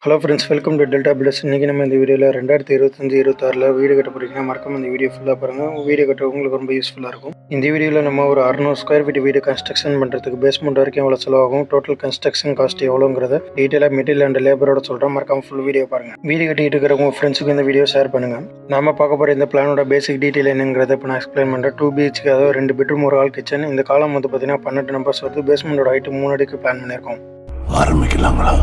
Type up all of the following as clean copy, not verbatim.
Hello friends, welcome to Delta Builders. இன்றைக்கி நம்ம இந்த வீடியோவில் 2025-26 வீடு கட்ட போகிறீங்கன்னா மறக்காம இந்த வீடியோ ஃபுல்லாக பாருங்கள். வீடியோ கட்ட உங்களுக்கு ரொம்ப யூஸ்ஃபுல்லாக இருக்கும். இந்த வீடியோவில் நம்ம ஒரு 600 ஸ்கொயர் ஃபீட் வீடு கன்ஸ்ட்ரக்ஷன் பண்ணுறதுக்கு பேஸ்மெண்ட் வரைக்கும் எவ்வளோ செலவாகும், டோட்டல் கன்ஸ்ட்ரக்ஷன் காஸ்ட் எவ்வளோங்கிறத டீட்டெயிலாக மெட்டீரியல் அண்ட் லேபரோட சொல்கிறோம். மறக்காம ஃபுல் வீடியோ பாருங்கள். வீடு கட்டிட்டு இருக்கிற உங்கள் ஃப்ரெண்ட்ஸுக்கு இந்த வீடியோ ஷேர் பண்ணுங்கள். நம்ம பார்க்க போகிற இந்த பிளானோட பேசிக் டீட்டெயில் என்னங்கிறத இப்போ நான் எக்ஸ்பிளைன் பண்ணுறேன். 2 BHK, அதாவது 2 பெட்ரூம் ஒரு ஹால் கிச்சன். இந்த காலம் வந்து பார்த்தீங்கன்னா 12 நம்பர்ஸ் வருது. பேஸ்மெண்டோட ஹைட்டு 3 அடிக்கு பிளான் பண்ணியிருக்கோம். ஆரம்பிக்கலாங்களா?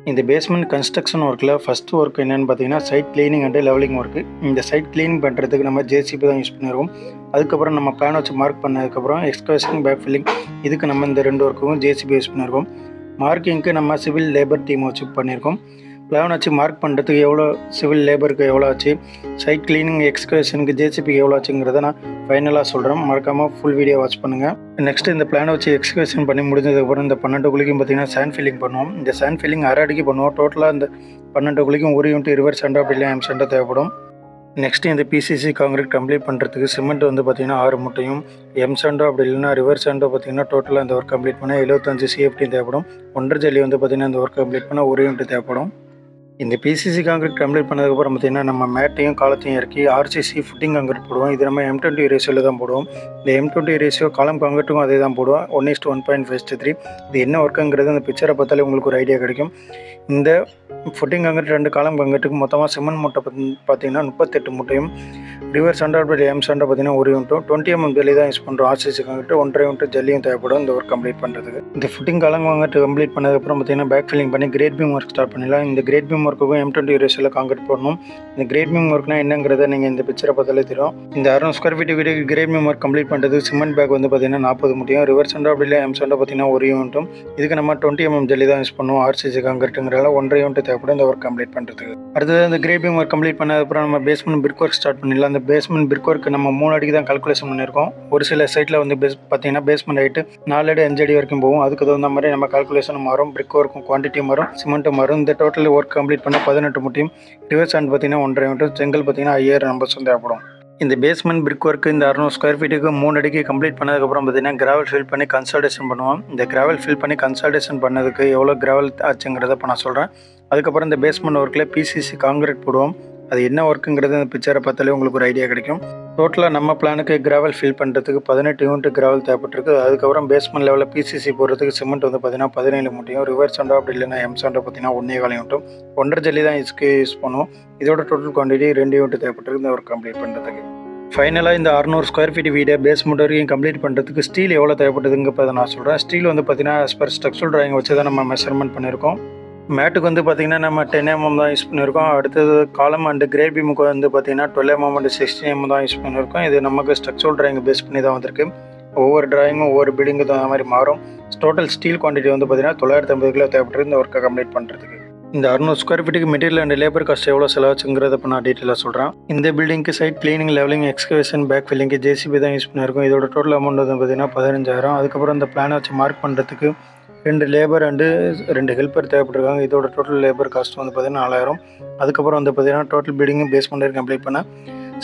இந்த பேஸ்மெண்ட் கன்ஸ்ட்ரக்ஷன் ஒர்க்கில் ஃபஸ்ட்டு ஒர்க் என்னென்னு பார்த்தீங்கன்னா site cleaning and levelling work. இந்த சைட் கிளீனிங் பண்ணுறதுக்கு நம்ம JCB தான் யூஸ் பண்ணிடுவோம். அதுக்கப்புறம் நம்ம பிளான் வச்சு மார்க் பண்ணதுக்கப்புறம் எக்ஸ்கவேஷன், பேக் ஃபில்லிங், இதுக்கு நம்ம இந்த 2 ஒர்க்கும் JCB யூஸ் பண்ணியிருக்கோம். மார்க்கிங்க்கு நம்ம சிவில் லேபர் டீம் வச்சு பண்ணியிருக்கோம். பிளான் வச்சு மார்க் பண்ணுறதுக்கு எவ்வளோ, சிவில் லேபருக்கு எவ்வளோ ஆச்சு, சைட் கிளீனிங், எக்ஸ்கவேஷனுக்கு JCBக்கு எவ்வளோ ஆச்சுங்கிறத நான் ஃபைனலாக சொல்கிறேன். மறக்காமல் ஃபுல் வீடியோ வாட்ச் பண்ணுங்கள். நெக்ஸ்ட்டு இந்த பிளானை வச்சு எக்ஸ்கவேஷன் பண்ணி முடிஞ்சதுக்கப்புறம் இந்த 12 குழிக்கும் பார்த்தீங்கன்னா சாண்ட் ஃபில்லிங் பண்ணுவோம். இந்த சாண்ட் ஃபில்லிங் அரை அடிக்கு பண்ணுவோம். டோட்டலாக இந்த 12 குழிக்கும் 1 யூனிட் ரிவர்ஸ் சென்டர் அப்படி இல்லை M சென்டர் தேவைப்படும். நெக்ஸ்ட்டு இந்த PCC காங்கிரீட் கம்ப்ளீட் பண்ணுறதுக்கு சிமெண்ட் வந்து பார்த்திங்கன்னா 6 மூட்டையும், M சென்டர் அப்படி இல்லைன்னா ரிவர்ஸ் சென்டர் பார்த்திங்கன்னா டோட்டலாக இந்த ஒர்க் கம்ப்ளீட் பண்ண 75 CFT தேவைப்படும். 1.5 ஜல்லி வந்து பார்த்திங்கன்னா இந்த ஒர்க் கம்ப்ளீட் பண்ண 1 யூனிட் தேவைப்படும். இந்த PCC காங்கிரீட் கம்ப்ளீட் பண்ணதுக்கப்புறம் பார்த்திங்கன்னா நம்ம மேட்டையும் காலத்தையும் இறக்கி RCC ஃபுட்டிங் காங்கிரீட் போடுவோம். இது நம்ம M20 ரேஷியோவில் தான் போடுவோம். இந்த M20 ரேஷியோ காலம் காங்கிரீட்டுக்கும் அதே தான் போடுவோம். 1:1.5:3. இது என்ன ஒர்க்குங்கிறது அந்த பிக்சரை பார்த்தாலே உங்களுக்கு ஒரு ஐடியா கிடைக்கும். இந்த ஃபுட்டிங் காங்கிரீட் 2 காலம் காங்கிரீட்டுக்கு மொத்தமாக சிமெண்ட் மூட்டை பார்த்திங்கன்னா 38 மூட்டையும், ரிவர்ஸ் சென்டர் M சென்டர் பார்த்திங்கன்னா 1 யூனிட்டும், 20 mm ஜல்லி தான் யூஸ் பண்ணுறோம். RCC காங்கிரீட் 1.5 யூனிட் ஜல்லியும் தேவைப்படும் இந்த ஒர்க் கம்ப்ளீட் பண்ணுறதுக்கு. இந்த ஃபுட்டிங் காலம் காங்கிரீட் கம்ப்ளீட் பண்ணதுக்கப்புறம் பார்த்திங்கன்னா பேக் ஃபில்லிங் பண்ணி கிரேட் பீம் ஒர்க் ஸ்டார்ட் பண்ணிடலாம். இந்த கிரேட் பீம் ஒர்க்குக்கும் M20 ரேஷியோவில் காங்கிரீட் போடணும். இந்த கிரேட் பீம் ஒர்க்னா என்னங்கிறத நீங்கள் இந்த பிக்சரை பார்த்தாலே தெரியும். இந்த 600 ஸ்கொயர் ஃபீட் வீடு கிரேட் பீம் ஒர்க் கம்ப்ளீட் பண்ணுறது சிமெண்ட் பேக் வந்து பார்த்திங்கன்னா 40 மூட்டையும், ரிவர்ஸ் சென்டர் அப்படி இல்லை M சென்டர் பார்த்திங்கன்னா 1 யூனிட்டும். இதுக்கு நம்ம 20 mm ஜல்லி தான் யூஸ் பண்ணுவோம். RCC காங்கிரீட்டுங்கிறதால 1.5 யூனிட் தேவைப்படும் இந்த ஒர்க் கம்ப்ளீட் பண்ணுறதுக்கு. அடுத்தது இந்த கிரேட் பீம் ஒர்க் கம்ப்ளீட் பண்ணதுக்கப்புறம் நம்ம பேஸ்மெண்ட் பிரிக் ஒர்க் ஸ்டார்ட் பண்ணிடலாம். அந்த பேஸ்மெண்ட் பிரிக் ஒர்க் நம்ம 3 அடிக்கு தான் கால்குலேஷன் பண்ணியிருக்கோம். ஒரு சில சைட்டில் வந்து பார்த்தீங்கன்னா பேஸ்மெண்ட் ஹைட்டு 4 அடி 5 அடி வரைக்கும் போகும். அதுக்கு தகுந்த மாதிரி நம்ம கால்குலேஷன் மாறும். பிரிக் ஒர்க்கும் குவான்டிட்டி மாறும், சிமெண்ட்டும் மாறும். இந்த டோட்டல் ஒர்க் கம்ப்ளீட் பண்ண 18 மூட்டையும், ரிவர்ஸ் ஹேண்ட் பார்த்தீங்கன்னா 1.5 யூனிட், செங்கல் பார்த்தீங்கன்னா 5000 நம்பர்ஸ் தேவைப்படும். இந்த பேஸ்மெண்ட் பிரிக் ஒர்க்கு இந்த 600 ஸ்கொயர் ஃபீட்டுக்கு 3 அடிக்கு கம்ப்ளீட் பண்ணதுக்கப்புறம் பார்த்தீங்கன்னா கிராவல் ஃபில் பண்ணி கன்சல்டேஷன் பண்ணுவோம். இந்த கிராவல் ஃபில் பண்ணி கன்சல்டேஷன் பண்ணதுக்கு எவ்வளோ கிராவல் ஆச்சுங்கிறத இப்போ நான் சொல்கிறேன். அதுக்கப்புறம் இந்த பேஸ்மெண்ட் ஒர்க்கில் PCC காங்கிரீட் போடுவோம். அது என்ன ஒர்க்குங்கிறது இந்த பிக்சரை பார்த்தாலே உங்களுக்கு ஒரு ஐடியா கிடைக்கும். டோட்டலாக நம்ம பிளானுக்கு கிராவல் ஃபில் பண்ணுறதுக்கு 18 யூனிட் கிராவல் தேவைப்பட்டிருக்கு. அதுக்கப்புறம் பேஸ்மெண்ட் லெவலில் PCC போடுறதுக்கு சிமெண்ட் வந்து பார்த்தீங்கன்னா 17 மூட்டையும், ரிவர்ஸ் சென்டர் அப்படி இல்லைன்னா M சென்டர் பார்த்தீங்கன்னா 1.25 யூனிட்டும், 1.5 ஜல்லி தான் யூஸ் பண்ணுவோம். இதோட டோட்டல் குவான்டிட்டி 2 யூனிட் தேவைப்பட்டிருக்கு இந்த ஒர்க் கம்ப்ளீட் பண்ணுறதுக்கு. ஃபைனலாக இந்த 600 ஸ்கொயர் ஃபீட் வீடை பேஸ்மெண்ட் வரைக்கும் கம்ப்ளீட் பண்ணுறதுக்கு ஸ்டீல் எவ்வளோ தேவைப்படுதுங்க இப்போ நான் சொல்கிறேன். ஸ்டீல் வந்து பார்த்தீங்கன்னா as per ஸ்ட்ரக்சரல் டிராயிங் வச்சு தான் நம்ம மெஷர்மெண்ட் பண்ணியிருக்கோம். மேட்டுக்கு வந்து பார்த்திங்கன்னா நம்ம 10 mm தான் யூஸ் பண்ணியிருக்கோம். அடுத்தது காலம் அண்டு கிரேட் பீமுக்கு வந்து பார்த்திங்கன்னா 12 mm அண்ட் 16 mm தான் யூஸ் பண்ணியிருக்கோம். இது நமக்கு ஸ்ட்ரக்சரல் டிராயிங் பேஸ் பண்ணி தான் வந்திருக்கு. ஒவ்வொரு டிராயிங்கும் ஒவ்வொரு பில்டிங்கு தகுந்த மாதிரி மாறும். டோட்டல் ஸ்டீல் குவான்டிட்டி வந்து பார்த்திங்கன்னா 950 கிலோ தேவைப்பட்டு இந்த ஒர்க்கை கம்ப்ளீட் பண்ணுறதுக்கு. இந்த 600 ஸ்கொயர் ஃபீட்டுக்கு மெட்டீரியல் அண்ட் லேபர் காஸ்ட் எவ்வளோ செலவாச்சுங்கிறத இப்போ நான் டீட்டெயிலாக சொல்கிறேன். இந்த பில்டிங்க்கு site cleaning, levelling, excavation, back ஃபில்லிங்கு JCB தான் யூஸ் பண்ணியிருக்கோம். இதோட டோட்டல் அமௌண்ட் வந்து பார்த்திங்கன்னா 15000. அதுக்கப்புறம் இந்த பிளானை வச்சு மார்க் பண்ணுறதுக்கு 2 லேபர் அண்டு 2 ஹெல்ப்பர் தேவைப்பட்டிருக்காங்க. இதோட டோட்டல் லேபர் காஸ்ட் வந்து பார்த்திங்கன்னா 4000. அதுக்கப்புறம் வந்து பார்த்திங்கன்னா டோட்டல் பில்டிங்கு பேஸ்மெண்ட் கம்ப்ளீட் பண்ண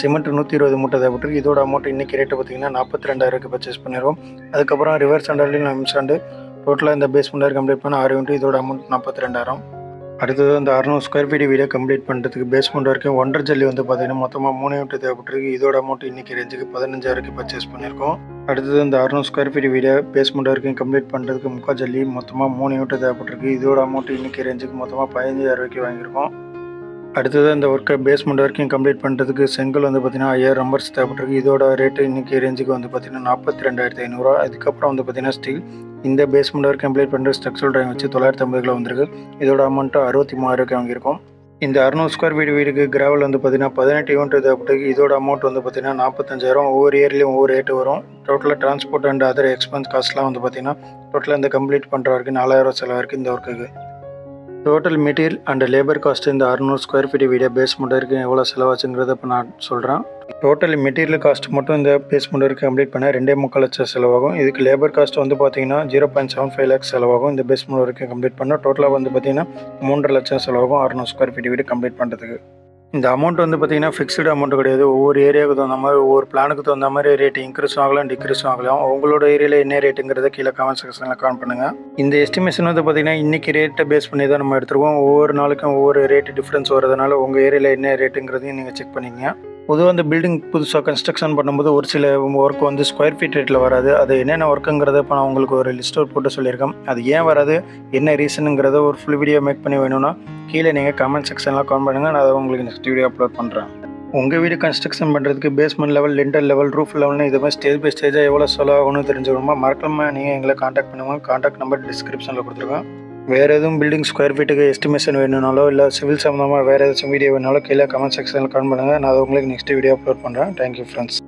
சிமெண்ட் 120 மூட்டை தேவைப்பட்டிருக்கு. இதோட அமௌண்ட் இன்றைக்கி ரேட்டு பார்த்திங்கன்னா 42000க்கு பர்ச்சேஸ் பண்ணிடுவோம். அதுக்கப்புறம் ரிவர்ஸ் சென்டர்லையும் M சென்டர் டோட்டலாக இந்த பேஸ்மெண்ட் கம்ப்ளீட் பண்ண 6 யூனிட், இதோட அமௌண்ட் 42000. அடுத்தது இந்த 600 ஸ்கொயர் ஃபீட் வீடியோ கம்ப்ளீட் பண்ணுறதுக்கு பேஸ்மெண்ட் வரைக்கும் 1.5 ஜல்லி வந்து பார்த்திங்கன்னா மொத்தமாக 3 யூனிட் தேவைப்பட்டிருக்கு. இதோட அமௌண்ட் இன்றைக்கி ரேஞ்சுக்கு 15000க்கு பர்ச்சேஸ் பண்ணியிருக்கோம். அடுத்தது இந்த 600 ஸ்கொயர் ஃபீட் வீடியோ பேஸ்மெண்ட் வரைக்கும் கம்ப்ளீட் பண்ணுறதுக்கு 3/4 ஜல்லி மொத்தமாக 3 யூனிட் தேவைப்பட்டிருக்கு. இதோட அமௌண்ட் இன்றைக்கி ரேஞ்சுக்கு மொத்தமாக 15000க்கு வாங்கியிருக்கோம். அடுத்தது இந்த ஒர்க்கை பேஸ்மெண்ட் வரைக்கும் கம்ப்ளீட் பண்ணுறதுக்கு செங்கல் வந்து பார்த்திங்கன்னா 5000 நம்பர்ஸ் தேவைப்பட்டிருக்கு. இதோட ரேட்டு இன்றைக்கி ரேஞ்சுக்கு வந்து பார்த்திங்கன்னா 42500. அதுக்கப்புறம் வந்து பார்த்திங்கன்னா ஸ்டீல் இந்த பேஸ்மெண்ட் வரைக்கும் கம்ப்ளீட் பண்ணுற ஸ்ட்ரக்சரல் டிராயிங் வச்சு 950 கிலோ வந்திருக்கு. இதோட அமௌண்ட்டு 63000க்கு வாங்கியிருக்கோம். இந்த 600 ஸ்கொயர் ஃபீட் வீடுக்கு கிராவல் வந்து பார்த்திங்கன்னா 18 யூனிட் தேவைப்பட்டிருக்கு. இதோட அமௌண்ட் வந்து பார்த்திங்கன்னா 45000. ஒவ்வொரு இயர்லேயும் ஒவ்வொரு ரேட்டு வரும். டோட்டலாக டிரான்ஸ்போர்ட் அண்ட் அதர் எக்ஸ்பென்ஸ் காஸ்ட்லாம் வந்து பார்த்திங்கன்னா டோட்டலாக இந்த கம்ப்ளீட் பண்ணுற வரைக்கும் 4000 செலவாயிருக்கு இந்த ஒர்க்குக்கு. Total material and labour cost இந்த 600 ஸ்கொயர் ஃபீட் வீடியோ பேஸ்மெண்ட் வரைக்கும் எவ்வளோ செலவாச்சுங்கிறத இப்போ நான் சொல்கிறேன். டோட்டல் மெட்டீரியல் காஸ்ட் மட்டும் இந்த பேஸ்மெண்ட் வரைக்கும் கம்ப்ளீட் பண்ண 2.25 லட்சம் செலவாகும். இதுக்கு லேபர் காஸ்ட் வந்து பார்த்திங்கன்னா 0.75 lakhs செலவாகும். இந்த பேஸ்மெண்ட் வரைக்கும் கம்ப்ளீட் பண்ண டோட்டலாக வந்து பார்த்திங்கன்னா 3.5 லட்சம் செலவாகும் 600 ஸ்கொயர் ஃபீட் வீடு கம்ப்ளீட் பண்ணுறதுக்கு. இந்த அமௌண்ட் வந்து பார்த்தீங்கன்னா ஃபிக்ஸ்டு அமௌண்ட் கிடையாது. ஒவ்வொரு ஏரியாவுக்கு தகுந்த மாதிரி, ஒவ்வொரு பிளானுக்கு தகுந்த மாதிரி ரேட் இன்க்ரீஸ் ஆகலாம், டிக்ரீஸ் ஆகலாம். உங்களோட ஏரியாவில் என்ன ரேட்டுங்கிறத கீழே கமெண்ட் செக்ஷனில் கமெண்ட் பண்ணுங்கள். இந்த எஸ்டிமேஷன் வந்து பார்த்தீங்கன்னா இன்றைக்கி ரேட்டை பேஸ் பண்ணி தான் நம்ம எடுத்துருக்கோம். ஒவ்வொரு நாளுக்கும் ஒவ்வொரு ரேட்டு டிஃப்ரென்ஸ் வரதுனால உங்கள் ஏரியாவில் என்ன ரேட்டுங்கிறதையும் நீங்கள் செக் பண்ணிங்க. பொதுவாக அந்த பில்டிங் புதுசாக கன்ஸ்ட்ரக்ஷன் பண்ணும்போது ஒரு சில ஒர்க் வந்து ஸ்கொயர் ஃபீட் ரேட்டில் வராது. அது என்னென்ன ஒர்க்குங்கிறத இப்போ நான் உங்களுக்கு ஒரு லிஸ்ட் அவுட் போட்டு சொல்லியிருக்கேன். அது ஏன் வராது, என்ன ரீசனுங்கிறத ஒரு ஃபுல் வீடியோ மேக் பண்ணி வேணும்னா கீழே நீங்கள் கமெண்ட் செக்ஷனில் கமெண்ட் பண்ணுங்கள். நான் அதை உங்களுக்கு நெக்ஸ்ட் வீடியோ அப்லோட் பண்ணுறேன். உங்கள் வீடு கன்ஸ்ட்ரக்ஷன் பண்ணுறதுக்கு basement level, lintel level, roof லெவல்னு இது மாதிரி ஸ்டேஜ் பை ஸ்டேஜாக எவ்வளோ செலவாகணும்னு தெரிஞ்சுக்கணுமா மறக்காம நீங்கள் எங்களை காண்டாக்ட் பண்ணுங்கள். காண்டாக்ட் நம்பர் டிஸ்கிரிப்ஷனில் கொடுத்துருக்கேன். வேறு எதுவும் பில்டிங் ஸ்கொயர் ஃபீட்டுக்கு எஸ்டிமேஷன் வேணும்னாலோ இல்லை சிவில் சம்மந்தமாக வேறு ஏதாச்சும் வீடியோ வேணாலும் கீழே கமெண்ட் செக்ஷனில் கமெண்ட் பண்ணுங்கள். நான் அதை உங்களுக்கு நெக்ஸ்ட் வீடியோ அப்லோட் பண்ணுறேன். Thank you friends.